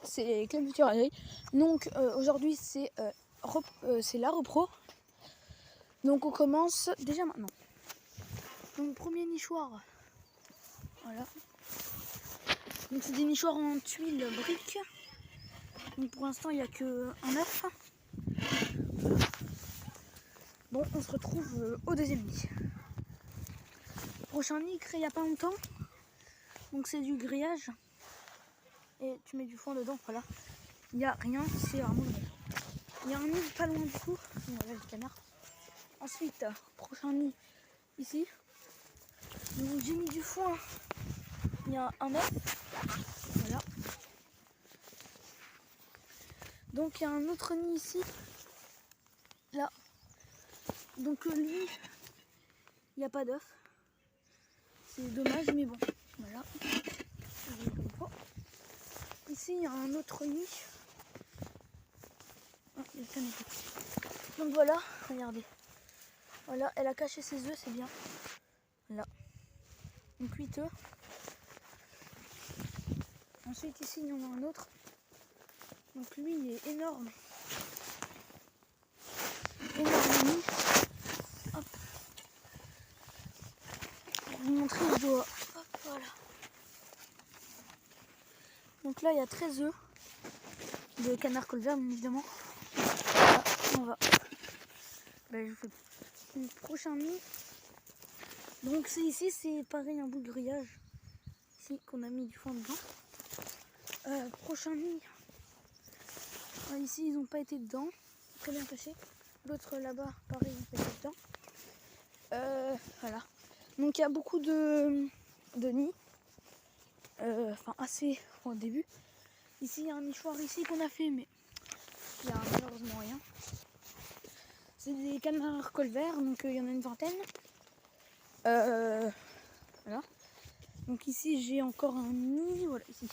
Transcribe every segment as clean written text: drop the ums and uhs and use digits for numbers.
c'est Club Futur. Donc aujourd'hui c'est la repro. Donc on commence déjà maintenant. Donc premier nichoir. Voilà. Donc c'est des nichoirs en tuiles briques. Donc pour l'instant il n'y a que un œuf. Bon, on se retrouve au deuxième nid. Prochain nid créé il n'y a pas longtemps. Donc c'est du grillage. Et tu mets du foin dedans, voilà. Il n'y a rien, c'est vraiment dommage. Il y a un nid pas loin du coup. Voilà le canard. Ensuite, prochain nid ici. Donc j'ai mis du foin. Il y a un œuf. Voilà. Donc il y a un autre nid ici. Là. Donc lui, il n'y a pas d'œuf. C'est dommage, mais bon. Voilà. Ici, il y a un autre nid. Ah, il y a le canard. Donc voilà, regardez. Voilà, elle a caché ses œufs, c'est bien. Là. Donc 8 œufs. Ensuite ici il y en a un autre. Donc lui il est énorme. Énorme nid. Hop. Pour vous montrer, je dois. Hop, voilà. Donc là il y a 13 œufs. De canard colvert bien évidemment. Là, on va. Ben, je vous fais le prochain nid. Donc c'est ici, c'est pareil, un bout de grillage. Ici qu'on a mis du foin dedans. Prochain nid. Ici ils n'ont pas été dedans. Très bien caché. L'autre là-bas, pareil, ils n'ont pas été dedans. Voilà. Donc il y a beaucoup de nids. Enfin assez au début. Ici il y a un nichoir ici qu'on a fait, mais il n'y a malheureusement rien. C'est des canards colverts, donc il y en a une vingtaine. Voilà. Donc ici j'ai encore un nid, voilà ici.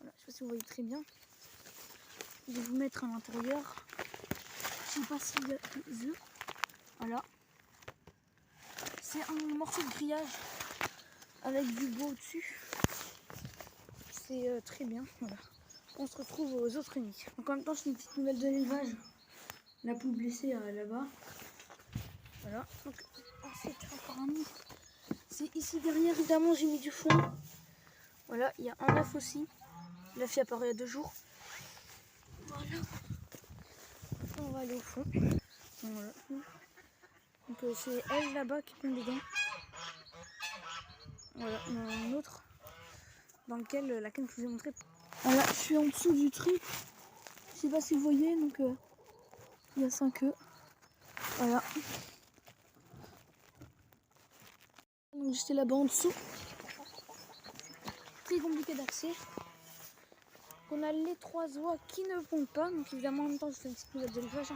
Voilà, je sais pas si vous voyez très bien. Je vais vous mettre à l'intérieur. Je sais pas s'il y a des œufs. Voilà. C'est un morceau de grillage avec du bois au-dessus. C'est très bien. Voilà. On se retrouve aux autres nids. Donc en même temps, c'est une petite nouvelle de l'élevage. La poule blessée là-bas. Voilà. Donc ensuite, encore un nid. C'est ici derrière, évidemment, j'ai mis du foin. Voilà, il y a un œuf aussi. L'œuf y apparaît il y a 2 jours. Voilà. On va aller au fond. Voilà. Donc c'est elle là-bas qui tombe dedans. Voilà, il y en a un autre dans lequel la canne que je vous ai montré. Voilà, je suis en dessous du truc. Je sais pas si vous voyez, donc il y a 5 œufs. Voilà. Donc j'étais là-bas en dessous. Très compliqué d'accès. On a les 3 oies qui ne pondent pas. Donc évidemment en même temps je fais une petite nouvelle de l'élevage.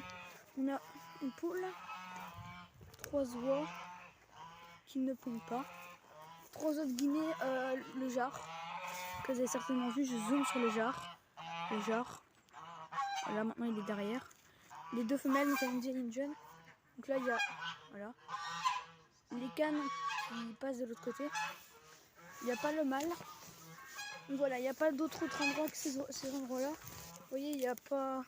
On a une poule, 3 oies qui ne pondent pas. 3 œufs de Guinée, le jarre. Que vous avez certainement vu, je zoome sur le jarre. Le jarre. Voilà, maintenant il est derrière. Les 2 femelles, donc une vieille et une jeune. Donc là il y a, voilà, les cannes qui passent de l'autre côté. Il n'y a pas le mâle. Donc voilà, il n'y a pas d'autre endroit que ces endroits-là. Vous voyez, il n'y a pas,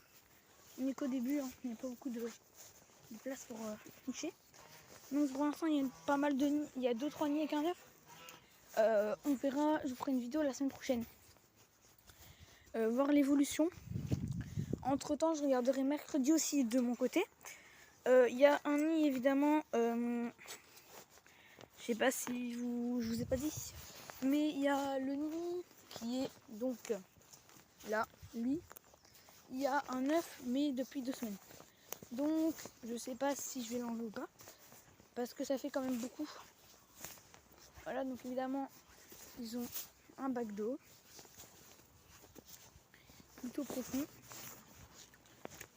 on n'est qu'au début, hein. Il n'y a pas beaucoup de place pour nicher. Donc pour l'instant il y a pas mal de nids, il y a 2-3 nids avec un œuf. On verra, je vous ferai une vidéo la semaine prochaine. Voir l'évolution. Entre temps je regarderai mercredi aussi de mon côté. Il y a un nid évidemment, je sais pas si je vous ai pas dit, mais il y a le nid qui est donc là, lui, il y a un œuf mais depuis 2 semaines. Donc je sais pas si je vais l'enlever ou pas, parce que ça fait quand même beaucoup. Voilà, donc évidemment ils ont un bac d'eau plutôt profond.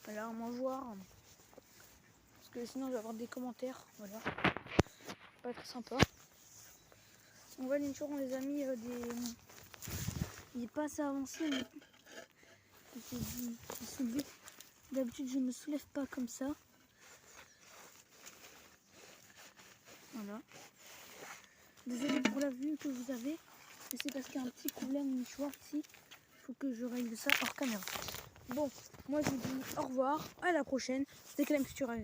Voilà, mangeoire, parce que sinon je vais avoir des commentaires. Voilà, pas très sympa. On voit les on les a mis il n'est pas assez avancé, mais j'ai soulevé. D'habitude je ne me soulève pas comme ça. Voilà. Désolée pour la vue que vous avez, mais c'est parce qu'il y a un petit problème nichoir ici. Il faut que je règle ça hors caméra. Bon, moi je vous dis au revoir, à la prochaine. C'était Clem Futur AG.